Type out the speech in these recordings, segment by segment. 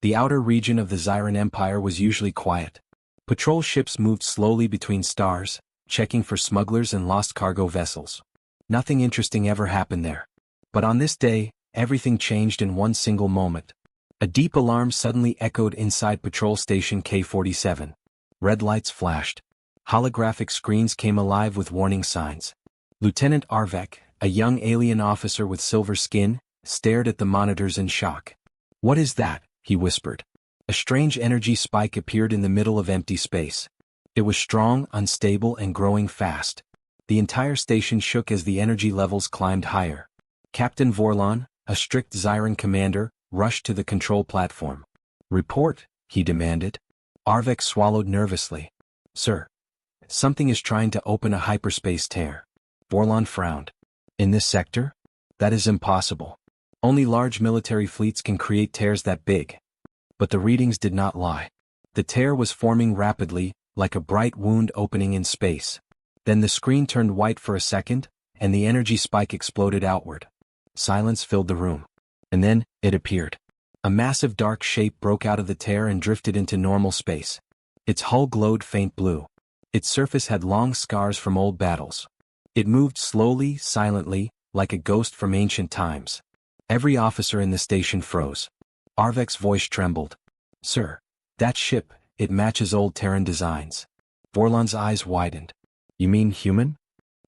The outer region of the Zyran Empire was usually quiet. Patrol ships moved slowly between stars, checking for smugglers and lost cargo vessels. Nothing interesting ever happened there. But on this day, everything changed in one single moment. A deep alarm suddenly echoed inside Patrol Station K-47. Red lights flashed. Holographic screens came alive with warning signs. Lieutenant Arvek, a young alien officer with silver skin, stared at the monitors in shock. "What is that?" he whispered. A strange energy spike appeared in the middle of empty space. It was strong, unstable, and growing fast. The entire station shook as the energy levels climbed higher. Captain Vorlon, a strict Zyran commander, rushed to the control platform. "Report," he demanded. Arvek swallowed nervously. "Sir, something is trying to open a hyperspace tear." Vorlon frowned. "In this sector? That is impossible. Only large military fleets can create tears that big." But the readings did not lie. The tear was forming rapidly, like a bright wound opening in space. Then the screen turned white for a second, and the energy spike exploded outward. Silence filled the room. And then, it appeared. A massive dark shape broke out of the tear and drifted into normal space. Its hull glowed faint blue. Its surface had long scars from old battles. It moved slowly, silently, like a ghost from ancient times. Every officer in the station froze. Arvek's voice trembled. "Sir, that ship, it matches old Terran designs." Vorlon's eyes widened. "You mean human?"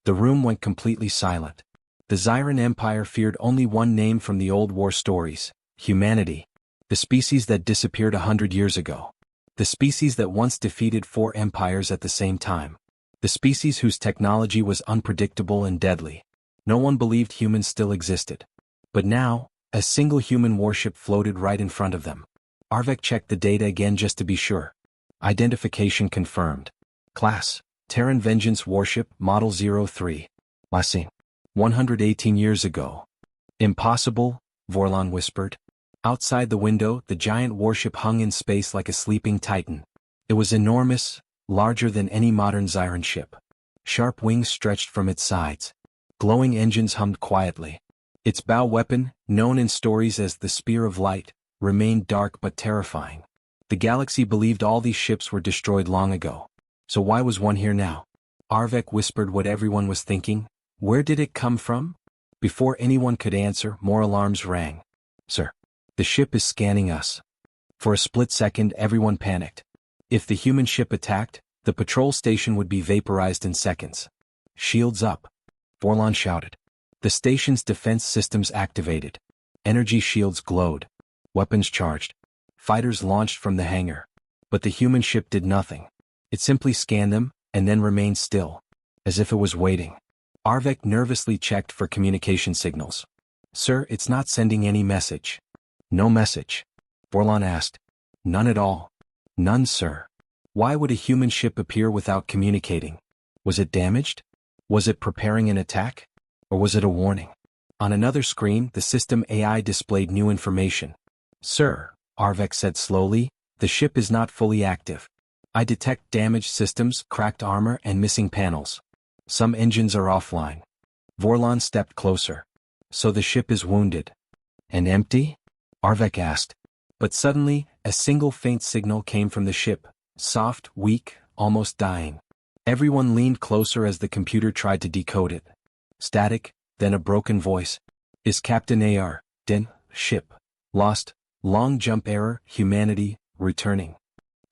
The room went completely silent. The Zyran Empire feared only one name from the old war stories: humanity. The species that disappeared 100 years ago. The species that once defeated 4 empires at the same time. The species whose technology was unpredictable and deadly. No one believed humans still existed. But now, a single human warship floated right in front of them. Arvek checked the data again just to be sure. Identification confirmed. Class: Terran Vengeance Warship Model 03. Massing. 118 years ago. "Impossible," Vorlon whispered. Outside the window, the giant warship hung in space like a sleeping titan. It was enormous, larger than any modern Zyran ship. Sharp wings stretched from its sides. Glowing engines hummed quietly. Its bow weapon, known in stories as the Spear of Light, remained dark but terrifying. The galaxy believed all these ships were destroyed long ago. So why was one here now? Arvek whispered what everyone was thinking. Where did it come from? Before anyone could answer, more alarms rang. "Sir, the ship is scanning us." For a split second, everyone panicked. If the human ship attacked, the patrol station would be vaporized in seconds. "Shields up," Vorlon shouted. The station's defense systems activated. Energy shields glowed. Weapons charged. Fighters launched from the hangar. But the human ship did nothing. It simply scanned them, and then remained still, as if it was waiting. Arvek nervously checked for communication signals. "Sir, it's not sending any message." "No message?" Vorlon asked. "None at all." "None, sir." Why would a human ship appear without communicating? Was it damaged? Was it preparing an attack? Or was it a warning? On another screen, the system AI displayed new information. "Sir," Arvek said slowly, "the ship is not fully active. I detect damaged systems, cracked armor, and missing panels. Some engines are offline." Vorlon stepped closer. "So the ship is wounded." "And empty?" Arvek asked. But suddenly, a single faint signal came from the ship, soft, weak, almost dying. Everyone leaned closer as the computer tried to decode it. Static, then a broken voice. "Is Captain AR, Den, ship, lost, long jump error, humanity, returning."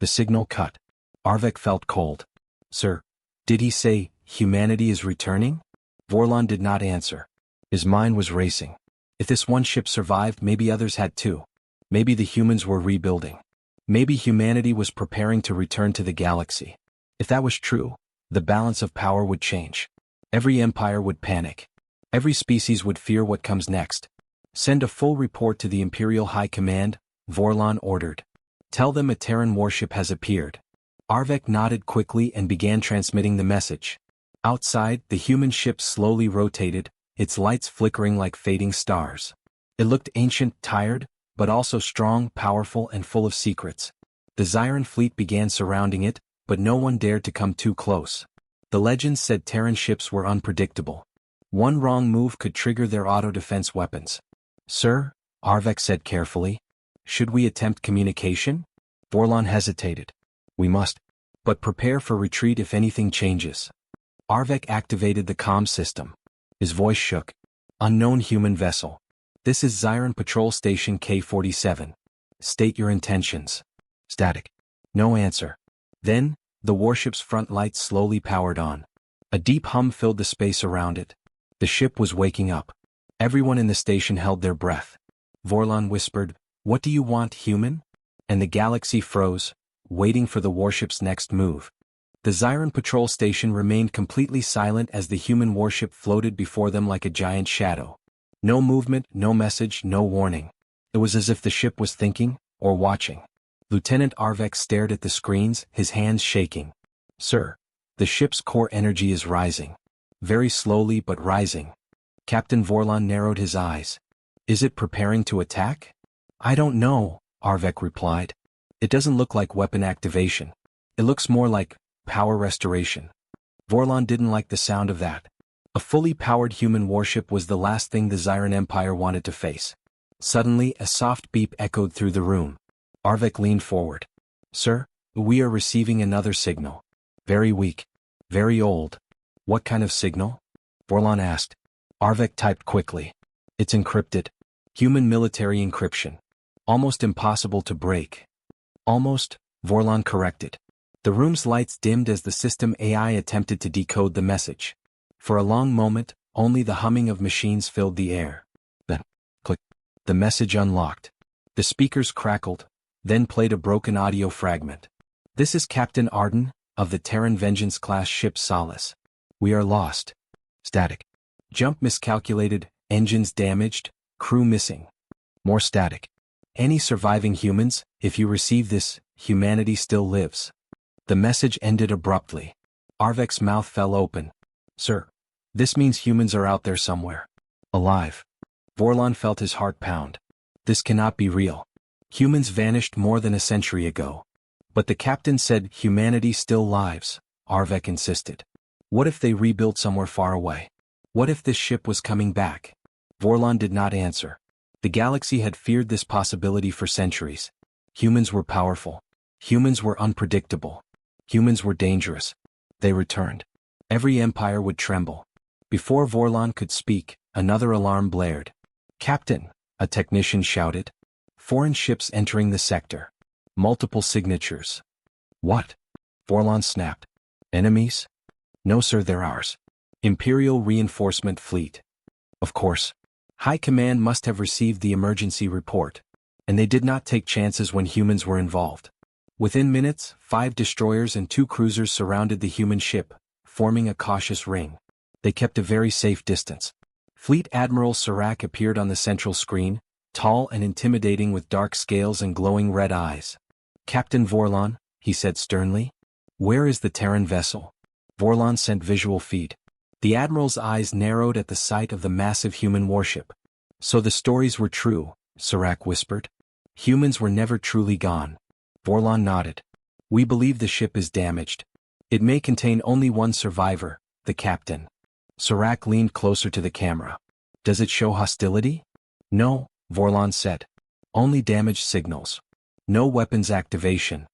The signal cut. Arvek felt cold. "Sir, did he say, humanity is returning?" Vorlon did not answer. His mind was racing. If this one ship survived, maybe others had too. Maybe the humans were rebuilding. Maybe humanity was preparing to return to the galaxy. If that was true, the balance of power would change. Every empire would panic. Every species would fear what comes next. "Send a full report to the Imperial High Command," Vorlon ordered. "Tell them a Terran warship has appeared." Arvek nodded quickly and began transmitting the message. Outside, the human ship slowly rotated, its lights flickering like fading stars. It looked ancient, tired, but also strong, powerful, and full of secrets. The Zyran fleet began surrounding it, but no one dared to come too close. The legends said Terran ships were unpredictable. One wrong move could trigger their auto-defense weapons. "Sir," Arvek said carefully, Should we attempt communication? Vorlon hesitated. We must. But prepare for retreat if anything changes. Arvek activated the comm system. His voice shook. Unknown human vessel. This is Zyron Patrol Station K-47. State your intentions. Static. No answer. Then, the warship's front lights slowly powered on. A deep hum filled the space around it. The ship was waking up. Everyone in the station held their breath. Vorlon whispered, "What do you want, human?" And the galaxy froze, waiting for the warship's next move. The Zyron Patrol Station remained completely silent as the human warship floated before them like a giant shadow. No movement, no message, no warning. It was as if the ship was thinking, or watching. Lieutenant Arvek stared at the screens, his hands shaking. "Sir, the ship's core energy is rising. Very slowly but rising." Captain Vorlon narrowed his eyes. "Is it preparing to attack?" "I don't know," Arvek replied. "It doesn't look like weapon activation. It looks more like power restoration." Vorlon didn't like the sound of that. A fully powered human warship was the last thing the Zyron Empire wanted to face. Suddenly, a soft beep echoed through the room. Arvek leaned forward. "Sir, we are receiving another signal. Very weak. Very old." "What kind of signal?" Vorlon asked. Arvek typed quickly. "It's encrypted. Human military encryption. Almost impossible to break." "Almost," Vorlon corrected. The room's lights dimmed as the system AI attempted to decode the message. For a long moment, only the humming of machines filled the air. Then, click. The message unlocked. The speakers crackled, then played a broken audio fragment. "This is Captain Arden, of the Terran Vengeance-class ship Solace. We are lost. Static. Jump miscalculated, engines damaged, crew missing. More static. Any surviving humans, if you receive this, humanity still lives." The message ended abruptly. Arvek's mouth fell open. "Sir, this means humans are out there somewhere. Alive." Vorlon felt his heart pound. This cannot be real. Humans vanished more than a century ago. "But the captain said humanity still lives," Arvek insisted. "What if they rebuilt somewhere far away? What if this ship was coming back?" Vorlon did not answer. The galaxy had feared this possibility for centuries. Humans were powerful. Humans were unpredictable. Humans were dangerous. They returned. Every empire would tremble. Before Vorlon could speak, another alarm blared. "Captain," a technician shouted. "Foreign ships entering the sector. Multiple signatures." "What?" Vorlon snapped. "Enemies?" "No sir, they're ours. Imperial Reinforcement Fleet." Of course. High Command must have received the emergency report. And they did not take chances when humans were involved. Within minutes, 5 destroyers and 2 cruisers surrounded the human ship, forming a cautious ring. They kept a very safe distance. Fleet Admiral Serac appeared on the central screen, tall and intimidating with dark scales and glowing red eyes. "Captain Vorlon," he said sternly. "Where is the Terran vessel?" Vorlon sent visual feed. The Admiral's eyes narrowed at the sight of the massive human warship. "So the stories were true," Serac whispered. "Humans were never truly gone." Vorlon nodded. "We believe the ship is damaged. It may contain only one survivor, the captain." Serac leaned closer to the camera. "Does it show hostility?" "No," Vorlon said. "Only damaged signals. No weapons activation."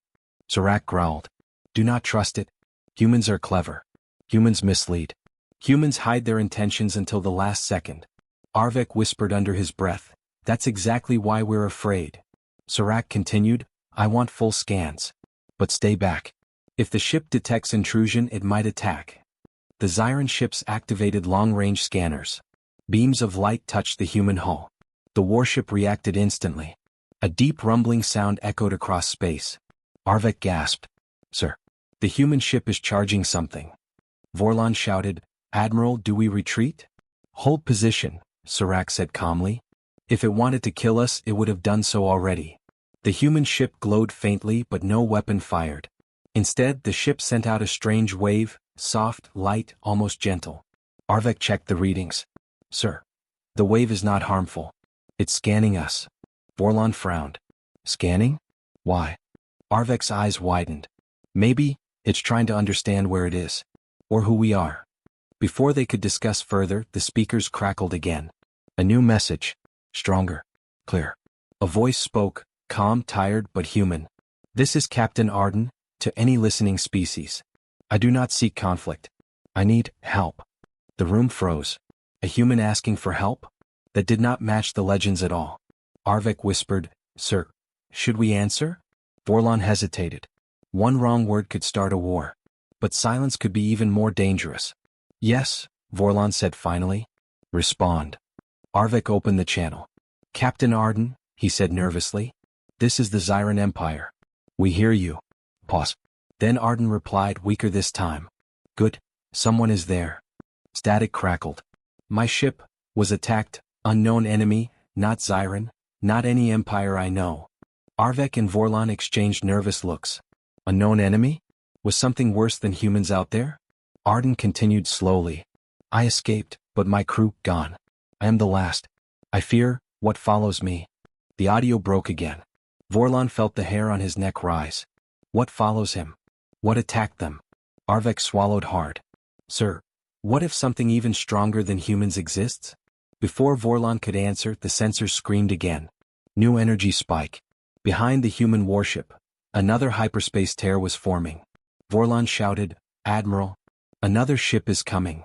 Serac growled. "Do not trust it. Humans are clever. Humans mislead. Humans hide their intentions until the last second." Arvek whispered under his breath. "That's exactly why we're afraid." Serac continued, "I want full scans. But stay back. If the ship detects intrusion, it might attack." The Zyron ships activated long-range scanners. Beams of light touched the human hull. The warship reacted instantly. A deep rumbling sound echoed across space. Arvek gasped. "Sir, the human ship is charging something." Vorlon shouted, "Admiral, do we retreat?" "Hold position," Serac said calmly. "If it wanted to kill us, it would have done so already." The human ship glowed faintly but no weapon fired. Instead, the ship sent out a strange wave, soft, light, almost gentle. Arvek checked the readings. "Sir, the wave is not harmful. It's scanning us." Vorlon frowned. "Scanning? Why?" Arvek's eyes widened. "Maybe, it's trying to understand where it is. Or who we are." Before they could discuss further, the speakers crackled again. A new message. Stronger. Clear. A voice spoke, calm, tired, but human. This is Captain Arden, to any listening species. I do not seek conflict. I need help. The room froze. A human asking for help? That did not match the legends at all. Arvik whispered, "Sir, should we answer?" Vorlon hesitated. One wrong word could start a war. But silence could be even more dangerous. "Yes," Vorlon said finally. "Respond." Arvik opened the channel. "Captain Arden," he said nervously. "This is the Zyran Empire. We hear you." Pause. Then Arden replied, weaker this time. "Good. Someone is there." Static crackled. "My ship was attacked. Unknown enemy, not Zyran, not any empire I know." Arvik and Vorlon exchanged nervous looks. Unknown enemy? Was something worse than humans out there? Arden continued slowly. "I escaped, but my crew gone. I am the last. I fear what follows me." The audio broke again. Vorlon felt the hair on his neck rise. What follows him? What attacked them? Arvik swallowed hard. "Sir, what if something even stronger than humans exists?" Before Vorlon could answer, the sensors screamed again. New energy spike. Behind the human warship, another hyperspace tear was forming. Vorlon shouted, "Admiral, another ship is coming."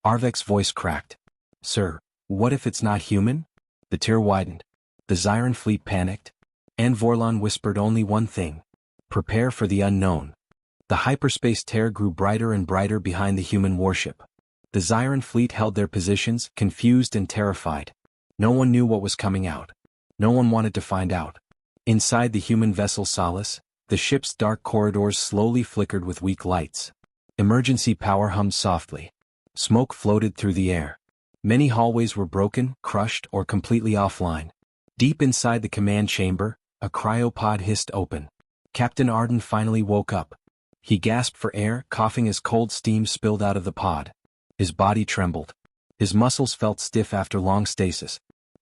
Arvik's voice cracked. "Sir, what if it's not human?" The tear widened. The Zyran fleet panicked. And Vorlon whispered only one thing. "Prepare for the unknown." The hyperspace tear grew brighter and brighter behind the human warship. The Zyran fleet held their positions, confused and terrified. No one knew what was coming out. No one wanted to find out. Inside the human vessel Solace, the ship's dark corridors slowly flickered with weak lights. Emergency power hummed softly. Smoke floated through the air. Many hallways were broken, crushed, or completely offline. Deep inside the command chamber, a cryopod hissed open. Captain Arden finally woke up. He gasped for air, coughing as cold steam spilled out of the pod. His body trembled. His muscles felt stiff after long stasis.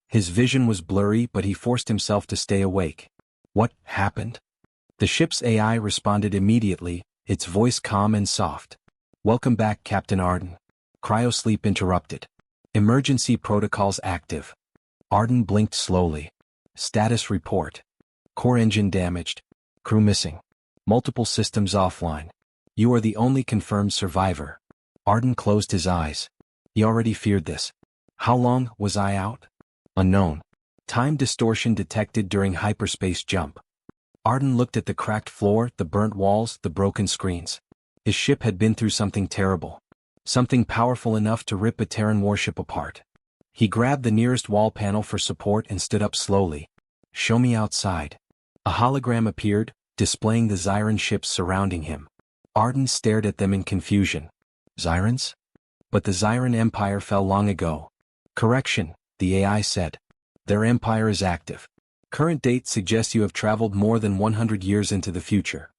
His vision was blurry, but he forced himself to stay awake. What happened? The ship's AI responded immediately, its voice calm and soft. "Welcome back, Captain Arden." Cryosleep interrupted. "Emergency protocols active." Arden blinked slowly. "Status report. Core engine damaged. Crew missing. Multiple systems offline. You are the only confirmed survivor." Arden closed his eyes. He already feared this. How long was I out? Unknown. Time distortion detected during hyperspace jump. Arden looked at the cracked floor, the burnt walls, the broken screens. His ship had been through something terrible. Something powerful enough to rip a Terran warship apart. He grabbed the nearest wall panel for support and stood up slowly. "Show me outside." A hologram appeared, displaying the Zyran ships surrounding him. Arden stared at them in confusion. Zyrans? But the Zyran Empire fell long ago. "Correction," the AI said. "Their empire is active. Current date suggests you have traveled more than 100 years into the future."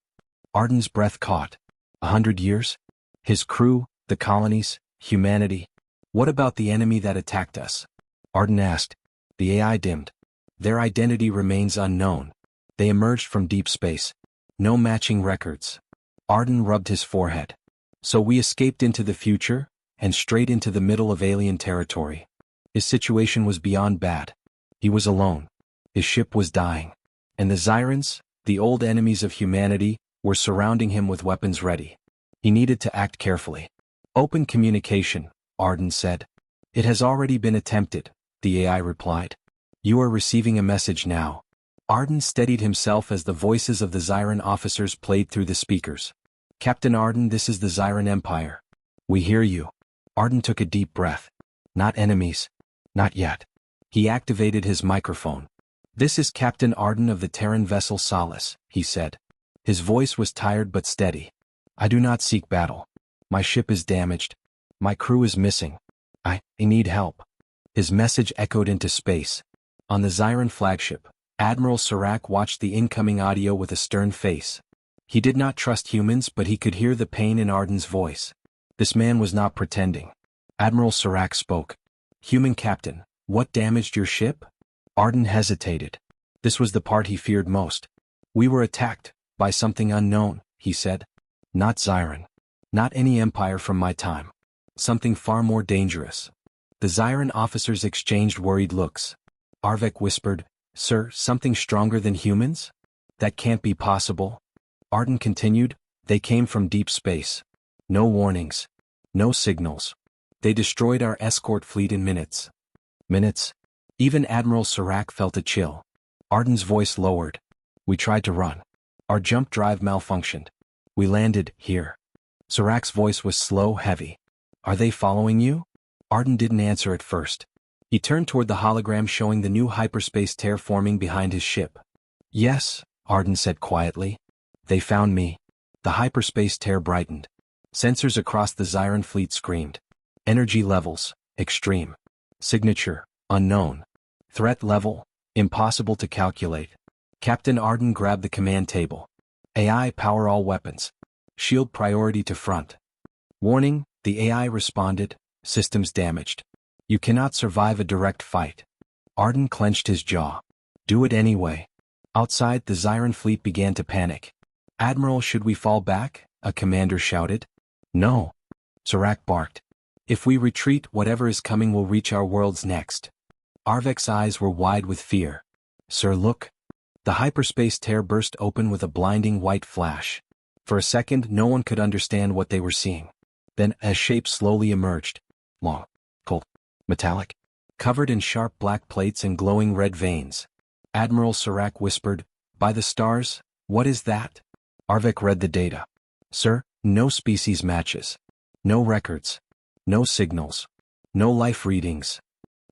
Arden's breath caught. 100 years? His crew, the colonies, humanity. What about the enemy that attacked us? Arden asked. The AI dimmed. Their identity remains unknown. They emerged from deep space. No matching records. Arden rubbed his forehead. So we escaped into the future, and straight into the middle of alien territory. His situation was beyond bad. He was alone. His ship was dying. And the Zyrans, the old enemies of humanity, were surrounding him with weapons ready. He needed to act carefully. "Open communication," Arden said. "It has already been attempted," the AI replied. "You are receiving a message now." Arden steadied himself as the voices of the Zyran officers played through the speakers. "Captain Arden, this is the Zyran Empire. We hear you." Arden took a deep breath. "Not enemies. Not yet." He activated his microphone. "This is Captain Arden of the Terran vessel Solace," he said. His voice was tired but steady. "I do not seek battle. My ship is damaged. My crew is missing. I need help." His message echoed into space. On the Zyran flagship, Admiral Serac watched the incoming audio with a stern face. He did not trust humans, but he could hear the pain in Arden's voice. This man was not pretending. Admiral Serac spoke. "Human captain, what damaged your ship?" Arden hesitated. This was the part he feared most. "We were attacked by something unknown," he said. "Not Zyran. Not any empire from my time. Something far more dangerous." The Zyran officers exchanged worried looks. Arvik whispered, Sir, something stronger than humans? That can't be possible. Arden continued, they came from deep space. No warnings. No signals. They destroyed our escort fleet in minutes. Minutes? Even Admiral Serac felt a chill. Arden's voice lowered. We tried to run. Our jump drive malfunctioned. We landed here. Serac's voice was slow, heavy. Are they following you? Arden didn't answer at first. He turned toward the hologram showing the new hyperspace tear forming behind his ship. Yes, Arden said quietly. They found me. The hyperspace tear brightened. Sensors across the Zyran fleet screamed. Energy levels, extreme. Signature, unknown. Threat level, impossible to calculate. Captain Arden grabbed the command table. AI power all weapons. Shield priority to front. Warning, the AI responded, systems damaged. You cannot survive a direct fight. Arden clenched his jaw. Do it anyway. Outside, the Zyran fleet began to panic. Admiral, should we fall back? A commander shouted. No. Serac barked. If we retreat, whatever is coming will reach our worlds next. Arvek's eyes were wide with fear. Sir, look. The hyperspace tear burst open with a blinding white flash. For a second, no one could understand what they were seeing. Then, a shape slowly emerged. Long, cold, metallic, covered in sharp black plates and glowing red veins. Admiral Serac whispered, by the stars, what is that? Arvek read the data. Sir, no species matches. No records. No signals. No life readings.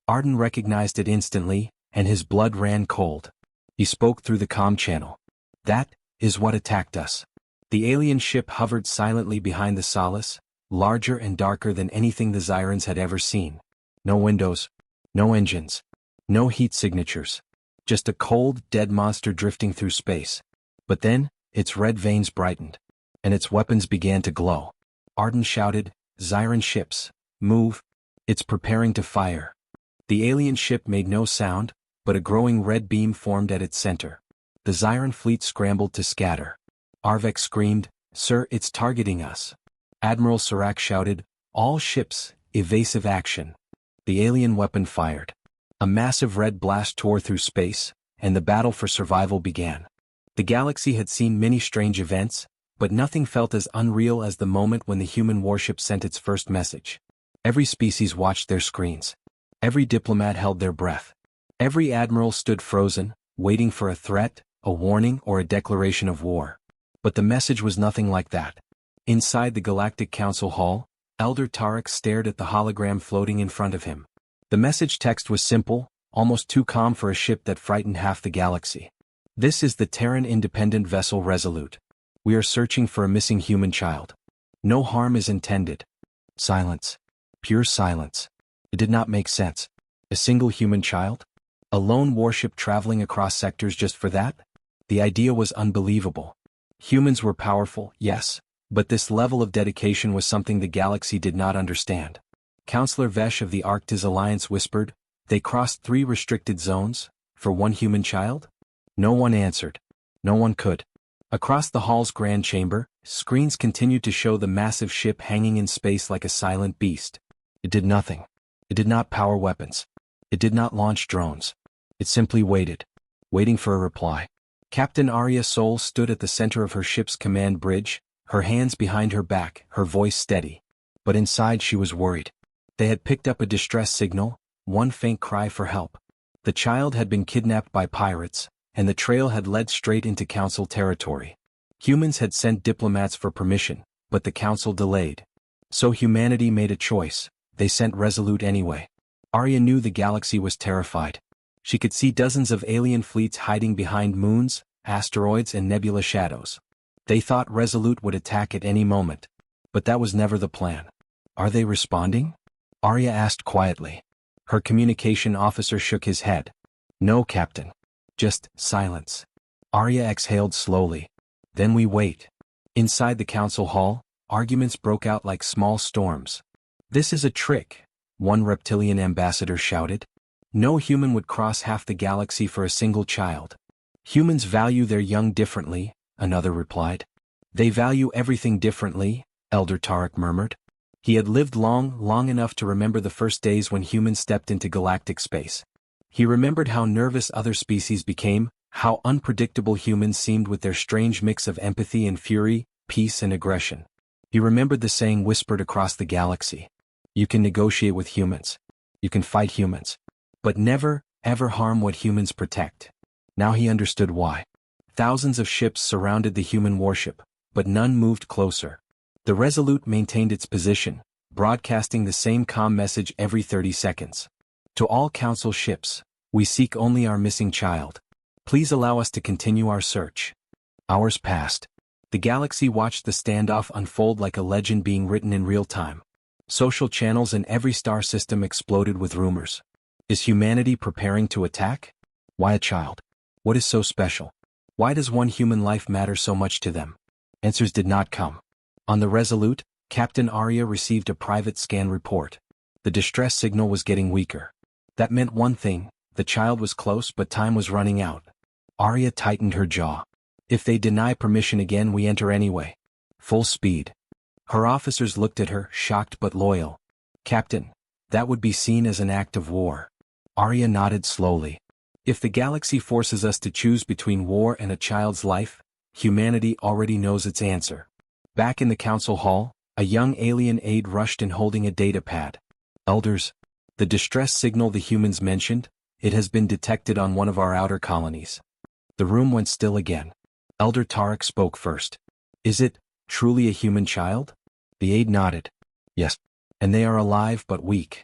Arden recognized it instantly, and his blood ran cold. He spoke through the comm channel. That is what attacked us. The alien ship hovered silently behind the Solace, larger and darker than anything the Zyrans had ever seen. No windows. No engines. No heat signatures. Just a cold, dead monster drifting through space. But then, its red veins brightened, and its weapons began to glow. Arden shouted, Zyran ships, move. It's preparing to fire. The alien ship made no sound, but a growing red beam formed at its center. The Zyran fleet scrambled to scatter. Arvek screamed, Sir, it's targeting us. Admiral Serac shouted, all ships, evasive action. The alien weapon fired. A massive red blast tore through space, and the battle for survival began. The galaxy had seen many strange events, but nothing felt as unreal as the moment when the human warship sent its first message. Every species watched their screens. Every diplomat held their breath. Every admiral stood frozen, waiting for a threat, a warning, or a declaration of war. But the message was nothing like that. Inside the Galactic Council Hall, Elder Tarek stared at the hologram floating in front of him. The message text was simple, almost too calm for a ship that frightened half the galaxy. This is the Terran independent vessel Resolute. We are searching for a missing human child. No harm is intended. Silence. Pure silence. It did not make sense. A single human child? A lone warship traveling across sectors just for that? The idea was unbelievable. Humans were powerful, yes, but this level of dedication was something the galaxy did not understand. Counselor Vesh of the Arctis Alliance whispered, they crossed 3 restricted zones, for 1 human child? No one answered. No one could. Across the hall's grand chamber, screens continued to show the massive ship hanging in space like a silent beast. It did nothing. It did not power weapons. It did not launch drones. It simply waited. Waiting for a reply. Captain Arya Sol stood at the center of her ship's command bridge, her hands behind her back, her voice steady. But inside she was worried. They had picked up a distress signal, one faint cry for help. The child had been kidnapped by pirates, and the trail had led straight into Council territory. Humans had sent diplomats for permission, but the Council delayed. So humanity made a choice. They sent Resolute anyway. Arya knew the galaxy was terrified. She could see dozens of alien fleets hiding behind moons, asteroids, and nebula shadows. They thought Resolute would attack at any moment. But that was never the plan. Are they responding? Arya asked quietly. Her communication officer shook his head. No, Captain. Just silence. Arya exhaled slowly. Then we wait. Inside the council hall, arguments broke out like small storms. This is a trick, one reptilian ambassador shouted. No human would cross half the galaxy for a single child. Humans value their young differently, another replied. They value everything differently, Elder Tarek murmured. He had lived long enough to remember the first days when humans stepped into galactic space. He remembered how nervous other species became, how unpredictable humans seemed with their strange mix of empathy and fury, peace and aggression. He remembered the saying whispered across the galaxy. You can negotiate with humans. You can fight humans. But never, ever harm what humans protect. Now he understood why. Thousands of ships surrounded the human warship, but none moved closer. The Resolute maintained its position, broadcasting the same calm message every 30 seconds. To all Council ships, we seek only our missing child. Please allow us to continue our search. Hours passed. The galaxy watched the standoff unfold like a legend being written in real time. Social channels in every star system exploded with rumors. Is humanity preparing to attack? Why a child? What is so special? Why does one human life matter so much to them? Answers did not come. On the Resolute, Captain Arya received a private scan report. The distress signal was getting weaker. That meant one thing, the child was close but time was running out. Arya tightened her jaw. If they deny permission again, we enter anyway. Full speed. Her officers looked at her, shocked but loyal. Captain, that would be seen as an act of war. Arya nodded slowly. If the galaxy forces us to choose between war and a child's life, humanity already knows its answer. Back in the council hall, a young alien aide rushed in holding a data pad. Elders, the distress signal the humans mentioned, it has been detected on one of our outer colonies. The room went still again. Elder Tarek spoke first. Is it truly a human child? The aide nodded. Yes. And they are alive but weak.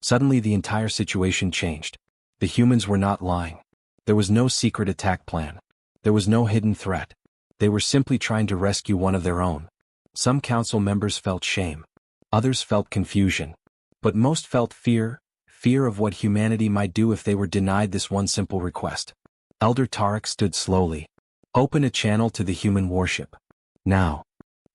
Suddenly the entire situation changed. The humans were not lying. There was no secret attack plan. There was no hidden threat. They were simply trying to rescue one of their own. Some council members felt shame. Others felt confusion. But most felt fear of what humanity might do if they were denied this one simple request. Elder Tarek stood slowly. Open a channel to the human warship. Now.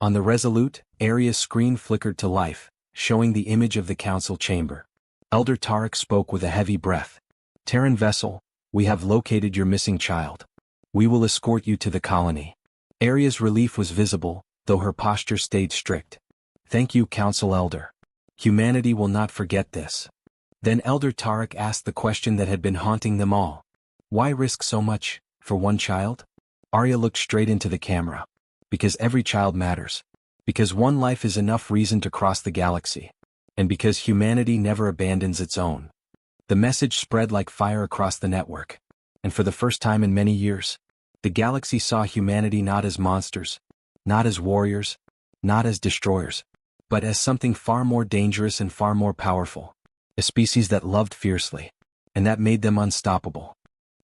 On the Resolute, Aria's screen flickered to life, showing the image of the council chamber. Elder Tarek spoke with a heavy breath. Terran vessel, we have located your missing child. We will escort you to the colony. Aria's relief was visible, though her posture stayed strict. Thank you, Council Elder. Humanity will not forget this. Then Elder Tarek asked the question that had been haunting them all. Why risk so much, for one child? Arya looked straight into the camera. Because every child matters. Because one life is enough reason to cross the galaxy. And because humanity never abandons its own. The message spread like fire across the network. And for the first time in many years, the galaxy saw humanity not as monsters, not as warriors, not as destroyers, but as something far more dangerous and far more powerful. A species that loved fiercely. And that made them unstoppable.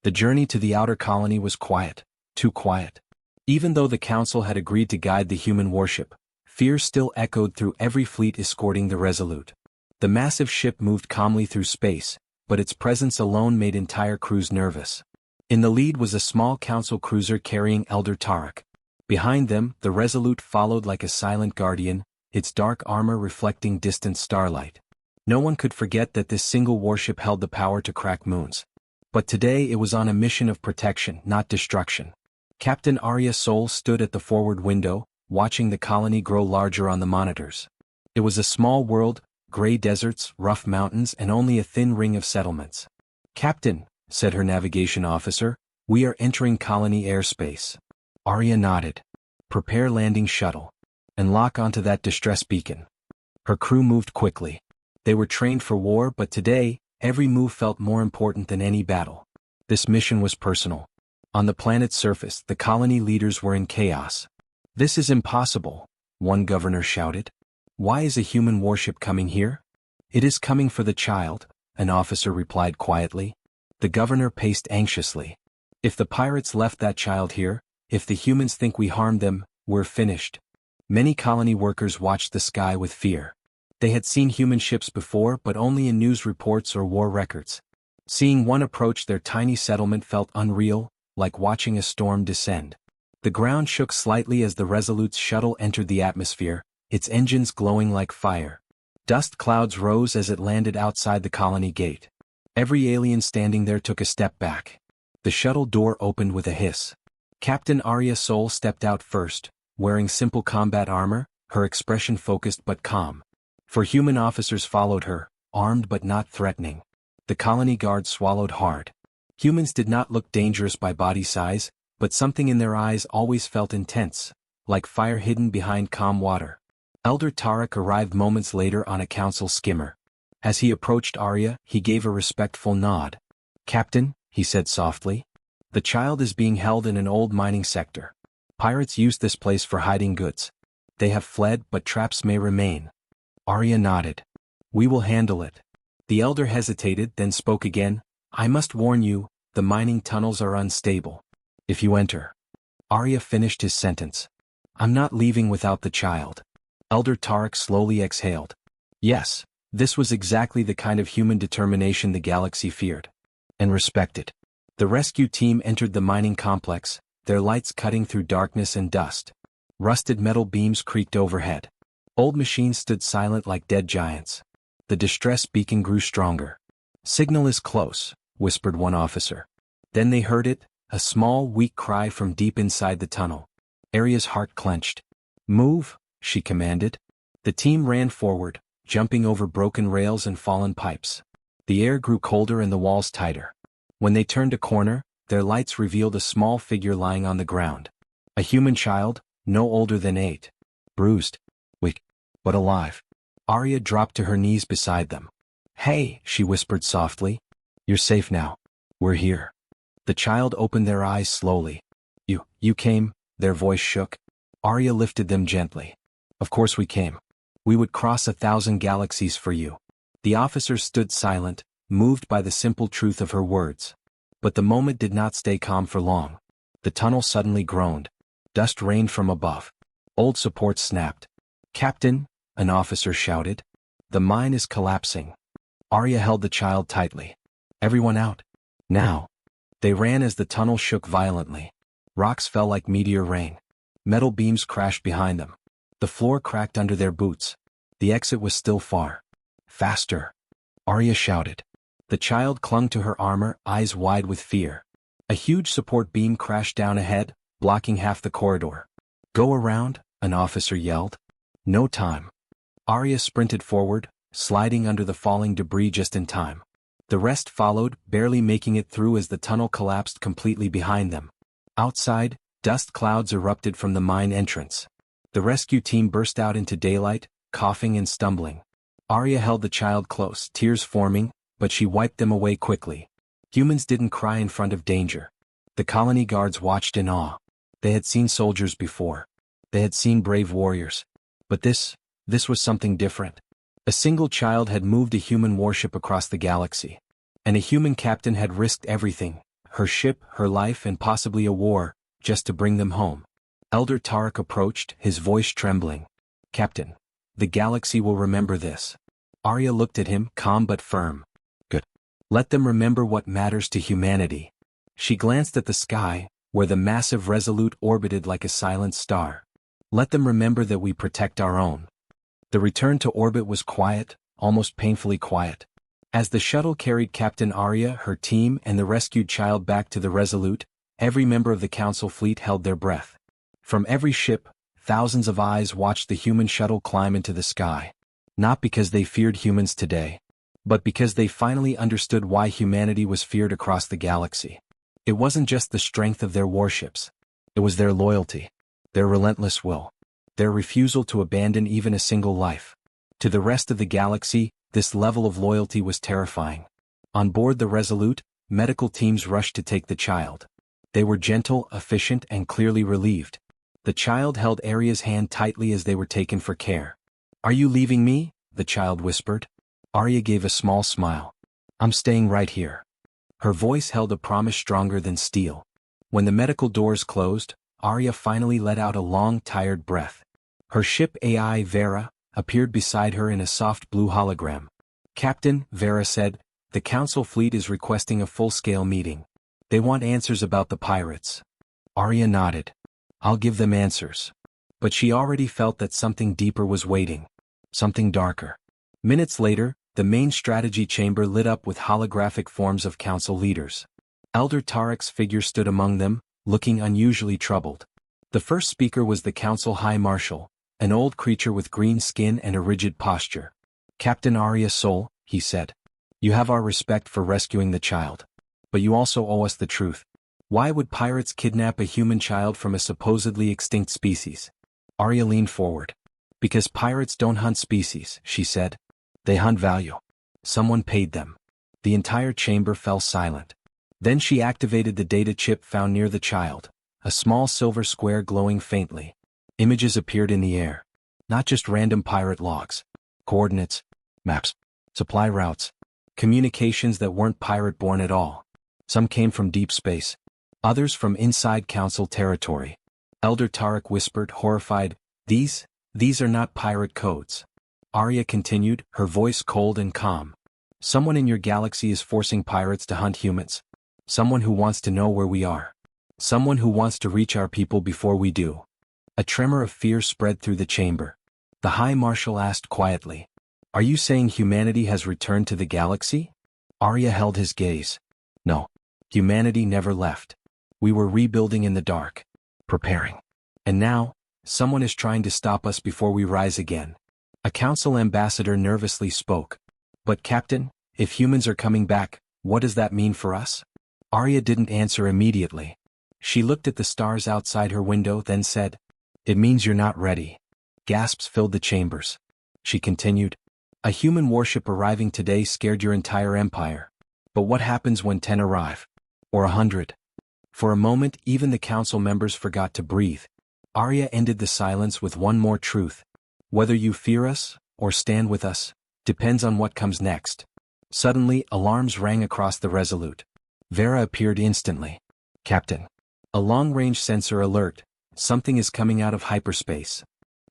The journey to the outer colony was quiet, too quiet. Even though the Council had agreed to guide the human warship, fear still echoed through every fleet escorting the Resolute. The massive ship moved calmly through space, but its presence alone made entire crews nervous. In the lead was a small Council cruiser carrying Elder Tarek. Behind them, the Resolute followed like a silent guardian, its dark armor reflecting distant starlight. No one could forget that this single warship held the power to crack moons. But today it was on a mission of protection, not destruction. Captain Arya Sol stood at the forward window, watching the colony grow larger on the monitors. It was a small world, gray deserts, rough mountains, and only a thin ring of settlements. Captain, said her navigation officer, we are entering colony airspace. Arya nodded. Prepare landing shuttle. And lock onto that distress beacon. Her crew moved quickly. They were trained for war, but today, every move felt more important than any battle. This mission was personal. On the planet's surface, the colony leaders were in chaos. This is impossible, one governor shouted. Why is a human warship coming here? It is coming for the child, an officer replied quietly. The governor paced anxiously. If the pirates left that child here, if the humans think we harmed them, we're finished. Many colony workers watched the sky with fear. They had seen human ships before, but only in news reports or war records. Seeing one approach their tiny settlement felt unreal, like watching a storm descend. The ground shook slightly as the Resolute's shuttle entered the atmosphere, its engines glowing like fire. Dust clouds rose as it landed outside the colony gate. Every alien standing there took a step back. The shuttle door opened with a hiss. Captain Arya Sol stepped out first, wearing simple combat armor, her expression focused but calm. 4 human officers followed her, armed but not threatening. The colony guard swallowed hard. Humans did not look dangerous by body size, but something in their eyes always felt intense, like fire hidden behind calm water. Elder Tarek arrived moments later on a council skimmer. As he approached Arya, he gave a respectful nod. "Captain," he said softly, "the child is being held in an old mining sector. Pirates use this place for hiding goods. They have fled, but traps may remain." Arya nodded. "We will handle it." The elder hesitated, then spoke again. "I must warn you, the mining tunnels are unstable. If you enter." Arya finished his sentence. "I'm not leaving without the child." Elder Tarek slowly exhaled. Yes, this was exactly the kind of human determination the galaxy feared and respected. The rescue team entered the mining complex, their lights cutting through darkness and dust. Rusted metal beams creaked overhead. Old machines stood silent like dead giants. The distress beacon grew stronger. "Signal is close," whispered one officer. Then they heard it, a small, weak cry from deep inside the tunnel. Arya's heart clenched. "Move," she commanded. The team ran forward, jumping over broken rails and fallen pipes. The air grew colder and the walls tighter. When they turned a corner, their lights revealed a small figure lying on the ground. A human child, no older than 8. Bruised. Weak. But alive. Arya dropped to her knees beside them. "Hey," she whispered softly. "You're safe now. We're here." The child opened their eyes slowly. You came," their voice shook. Arya lifted them gently. "Of course we came. We would cross 1,000 galaxies for you." The officers stood silent, moved by the simple truth of her words. But the moment did not stay calm for long. The tunnel suddenly groaned. Dust rained from above. Old supports snapped. "Captain," an officer shouted. "The mine is collapsing." Arya held the child tightly. "Everyone out. Now." They ran as the tunnel shook violently. Rocks fell like meteor rain. Metal beams crashed behind them. The floor cracked under their boots. The exit was still far. "Faster!" Arya shouted. The child clung to her armor, eyes wide with fear. A huge support beam crashed down ahead, blocking half the corridor. "Go around," an officer yelled. "No time." Arya sprinted forward, sliding under the falling debris just in time. The rest followed, barely making it through as the tunnel collapsed completely behind them. Outside, dust clouds erupted from the mine entrance. The rescue team burst out into daylight, coughing and stumbling. Arya held the child close, tears forming, but she wiped them away quickly. Humans didn't cry in front of danger. The colony guards watched in awe. They had seen soldiers before. They had seen brave warriors. But this was something different. A single child had moved a human warship across the galaxy. And a human captain had risked everything, her ship, her life, and possibly a war, just to bring them home. Elder Tarek approached, his voice trembling. "Captain, the galaxy will remember this." Arya looked at him, calm but firm. "Good. Let them remember what matters to humanity." She glanced at the sky, where the massive Resolute orbited like a silent star. "Let them remember that we protect our own." The return to orbit was quiet, almost painfully quiet. As the shuttle carried Captain Arya, her team, and the rescued child back to the Resolute, every member of the Council fleet held their breath. From every ship, thousands of eyes watched the human shuttle climb into the sky. Not because they feared humans today, but because they finally understood why humanity was feared across the galaxy. It wasn't just the strength of their warships. It was their loyalty, their relentless will, their refusal to abandon even a single life. To the rest of the galaxy, this level of loyalty was terrifying. On board the Resolute, medical teams rushed to take the child. They were gentle, efficient, and clearly relieved. The child held Arya's hand tightly as they were taken for care. "Are you leaving me?" the child whispered. Arya gave a small smile. "I'm staying right here." Her voice held a promise stronger than steel. When the medical doors closed, Arya finally let out a long, tired breath. Her ship AI, Vera, appeared beside her in a soft blue hologram. "Captain," Vera said, "the Council fleet is requesting a full-scale meeting. They want answers about the pirates." Arya nodded. "I'll give them answers." But she already felt that something deeper was waiting. Something darker. Minutes later, the main strategy chamber lit up with holographic forms of Council leaders. Elder Tarek's figure stood among them, looking unusually troubled. The first speaker was the Council High Marshal, an old creature with green skin and a rigid posture. "Captain Arya Sol," he said. You have our respect for rescuing the child. But you also owe us the truth. Why would pirates kidnap a human child from a supposedly extinct species? Arya leaned forward. Because pirates don't hunt species, she said. They hunt value. Someone paid them. The entire chamber fell silent. Then she activated the data chip found near the child, a small silver square glowing faintly. Images appeared in the air. Not just random pirate logs. Coordinates, maps, supply routes, communications that weren't pirate-born at all. Some came from deep space. Others from inside council territory. Elder Tarek whispered, horrified, These are not pirate codes. Arya continued, her voice cold and calm. Someone in your galaxy is forcing pirates to hunt humans. Someone who wants to know where we are. Someone who wants to reach our people before we do. A tremor of fear spread through the chamber. The High Marshal asked quietly, Are you saying humanity has returned to the galaxy? Arya held his gaze. No. Humanity never left. We were rebuilding in the dark. Preparing. And now, someone is trying to stop us before we rise again. A council ambassador nervously spoke. But Captain, if humans are coming back, what does that mean for us? Arya didn't answer immediately. She looked at the stars outside her window, then said, It means you're not ready. Gasps filled the chambers. She continued, A human warship arriving today scared your entire empire. But what happens when 10 arrive? Or 100? For a moment, even the council members forgot to breathe. Arya ended the silence with one more truth. Whether you fear us, or stand with us, depends on what comes next. Suddenly, alarms rang across the Resolute. Vera appeared instantly. Captain. A long-range sensor alert. Something is coming out of hyperspace.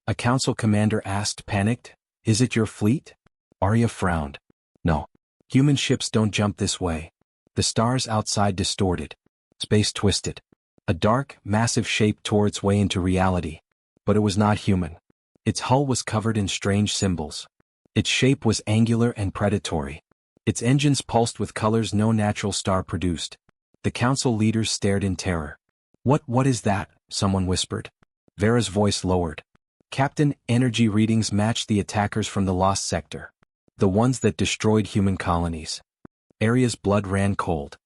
A council commander asked, panicked, Is it your fleet? Arya frowned. No. Human ships don't jump this way. The stars outside distorted. Space twisted. A dark, massive shape tore its way into reality. But it was not human. Its hull was covered in strange symbols. Its shape was angular and predatory. Its engines pulsed with colors no natural star produced. The council leaders stared in terror. What is that? Someone whispered. Vera's voice lowered. Captain, energy readings matched the attackers from the Lost Sector. The ones that destroyed human colonies. Arya's blood ran cold.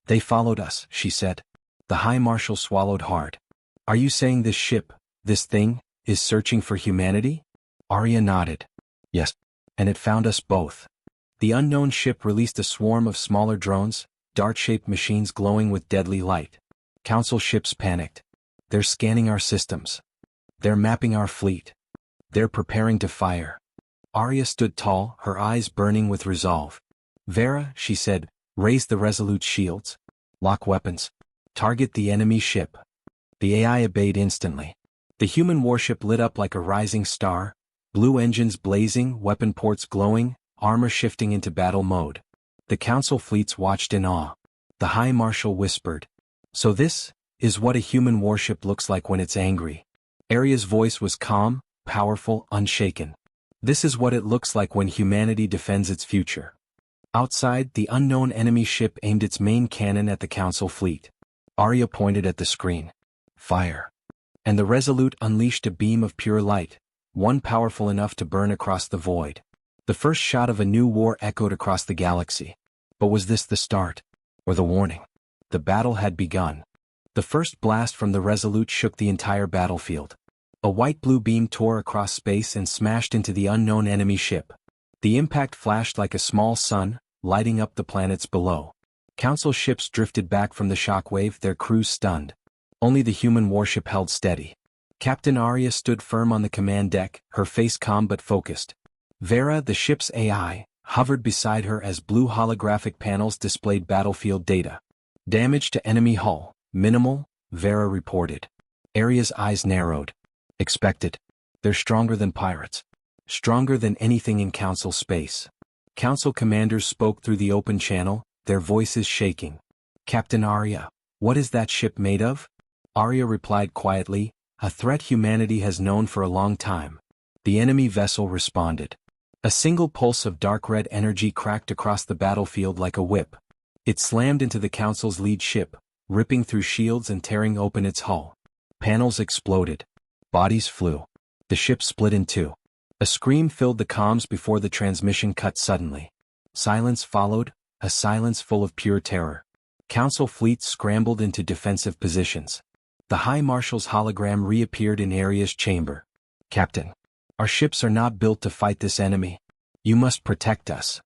They followed us, she said. The High Marshal swallowed hard. Are you saying this ship, this thing, is searching for humanity? Arya nodded. Yes. And it found us both. The unknown ship released a swarm of smaller drones, dart-shaped machines glowing with deadly light. Council ships panicked. They're scanning our systems. They're mapping our fleet. They're preparing to fire. Arya stood tall, her eyes burning with resolve. Vera, she said, raise the Resolute shields. Lock weapons. Target the enemy ship. The AI obeyed instantly. The human warship lit up like a rising star, blue engines blazing, weapon ports glowing, armor shifting into battle mode. The council fleets watched in awe. The High Marshal whispered. So this is what a human warship looks like when it's angry. Arya's voice was calm, powerful, unshaken. This is what it looks like when humanity defends its future. Outside, the unknown enemy ship aimed its main cannon at the council fleet. Arya pointed at the screen. Fire. And the Resolute unleashed a beam of pure light, one powerful enough to burn across the void. The first shot of a new war echoed across the galaxy. But was this the start? Or the warning? The battle had begun. The first blast from the Resolute shook the entire battlefield. A white-blue beam tore across space and smashed into the unknown enemy ship. The impact flashed like a small sun, lighting up the planets below. Council ships drifted back from the shockwave, their crews stunned. Only the human warship held steady. Captain Arya stood firm on the command deck, her face calm but focused. Vera, the ship's AI, hovered beside her as blue holographic panels displayed battlefield data. Damage to enemy hull, minimal, Vera reported. Arya's eyes narrowed. Expected. They're stronger than pirates. Stronger than anything in Council space. Council commanders spoke through the open channel, their voices shaking. Captain Arya, what is that ship made of? Arya replied quietly, a threat humanity has known for a long time. The enemy vessel responded. A single pulse of dark red energy cracked across the battlefield like a whip. It slammed into the Council's lead ship, ripping through shields and tearing open its hull. Panels exploded. Bodies flew. The ship split in two. A scream filled the comms before the transmission cut suddenly. Silence followed, a silence full of pure terror. Council fleets scrambled into defensive positions. The High Marshal's hologram reappeared in Arya's chamber. Captain, our ships are not built to fight this enemy. You must protect us.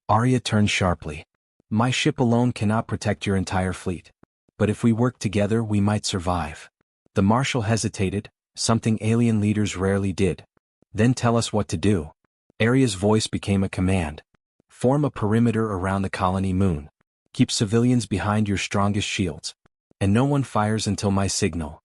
Arya turned sharply. My ship alone cannot protect your entire fleet. But if we work together, we might survive. The Marshal hesitated, something alien leaders rarely did. Then tell us what to do. Arya's voice became a command. Form a perimeter around the colony moon. Keep civilians behind your strongest shields. And no one fires until my signal.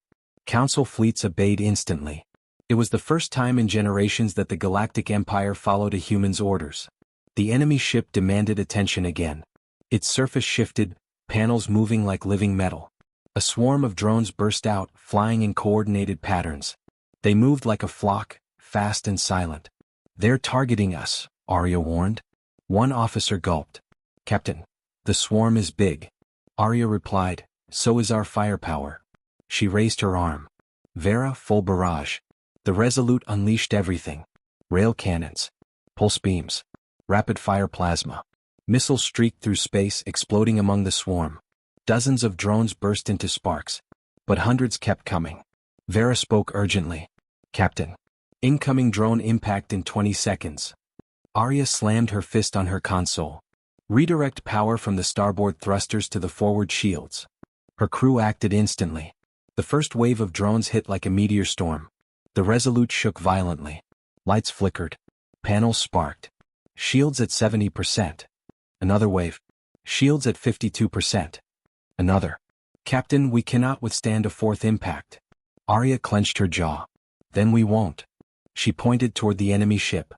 Council fleets obeyed instantly. It was the first time in generations that the Galactic Empire followed a human's orders. The enemy ship demanded attention again. Its surface shifted, panels moving like living metal. A swarm of drones burst out, flying in coordinated patterns. They moved like a flock, fast and silent. They're targeting us, Arya warned. One officer gulped. Captain, the swarm is big. Arya replied, so is our firepower. She raised her arm. Vera, full barrage. The Resolute unleashed everything. Rail cannons. Pulse beams. Rapid-fire plasma. Missiles streaked through space, exploding among the swarm. Dozens of drones burst into sparks. But hundreds kept coming. Vera spoke urgently. Captain. Incoming drone impact in 20 seconds. Arya slammed her fist on her console. Redirect power from the starboard thrusters to the forward shields. Her crew acted instantly. The first wave of drones hit like a meteor storm. The Resolute shook violently. Lights flickered. Panels sparked. Shields at 70%. Another wave. Shields at 52%. Another. Captain, we cannot withstand a fourth impact. Arya clenched her jaw. Then we won't. She pointed toward the enemy ship.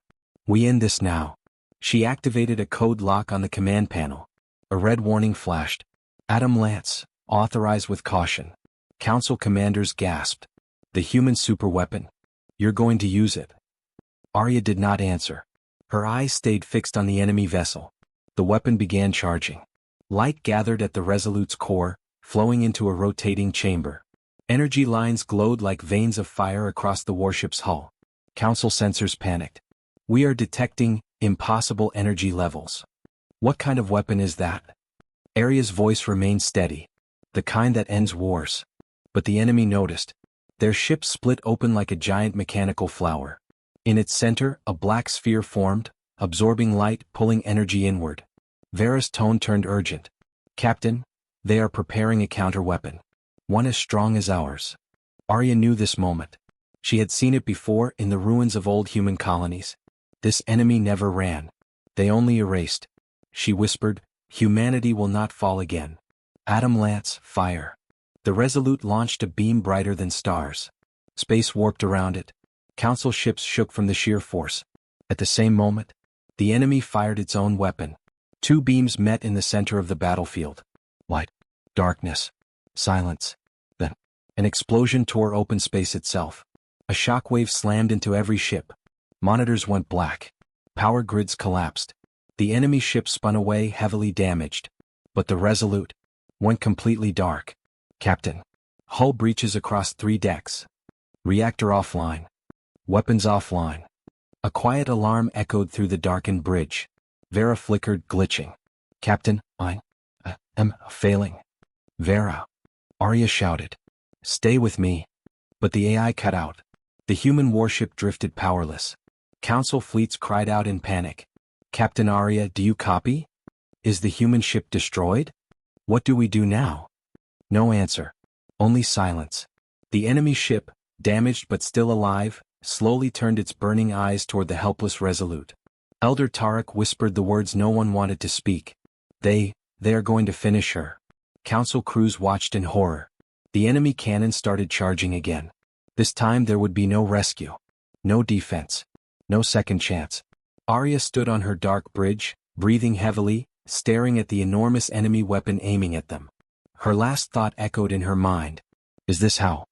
We end this now. She activated a code lock on the command panel. A red warning flashed. Adam Lance, authorized with caution. Council commanders gasped. The human superweapon. You're going to use it. Arya did not answer. Her eyes stayed fixed on the enemy vessel. The weapon began charging. Light gathered at the Resolute's core, flowing into a rotating chamber. Energy lines glowed like veins of fire across the warship's hull. Council sensors panicked. We are detecting impossible energy levels. What kind of weapon is that? Arya's voice remained steady. The kind that ends wars. But the enemy noticed. Their ship split open like a giant mechanical flower. In its center, a black sphere formed, absorbing light, pulling energy inward. Vera's tone turned urgent. Captain, they are preparing a counterweapon. One as strong as ours. Arya knew this moment. She had seen it before in the ruins of old human colonies. This enemy never ran. They only erased. She whispered, humanity will not fall again. Adam Lance, fire. The Resolute launched a beam brighter than stars. Space warped around it. Council ships shook from the sheer force. At the same moment, the enemy fired its own weapon. Two beams met in the center of the battlefield. Light, darkness, silence. Then, an explosion tore open space itself. A shockwave slammed into every ship. Monitors went black. Power grids collapsed. The enemy ship spun away heavily damaged. But the Resolute went completely dark. Captain. Hull breaches across 3 decks. Reactor offline. Weapons offline. A quiet alarm echoed through the darkened bridge. Vera flickered, glitching. Captain, I am failing. Vera. Arya shouted. Stay with me. But the AI cut out. The human warship drifted powerless. Council fleets cried out in panic. Captain Arya, do you copy? Is the human ship destroyed? What do we do now? No answer. Only silence. The enemy ship, damaged but still alive, slowly turned its burning eyes toward the helpless Resolute. Elder Tarek whispered the words no one wanted to speak. They are going to finish her. Council crews watched in horror. The enemy cannon started charging again. This time there would be no rescue. No defense. No second chance. Arya stood on her dark bridge, breathing heavily, staring at the enormous enemy weapon aiming at them. Her last thought echoed in her mind. Is this how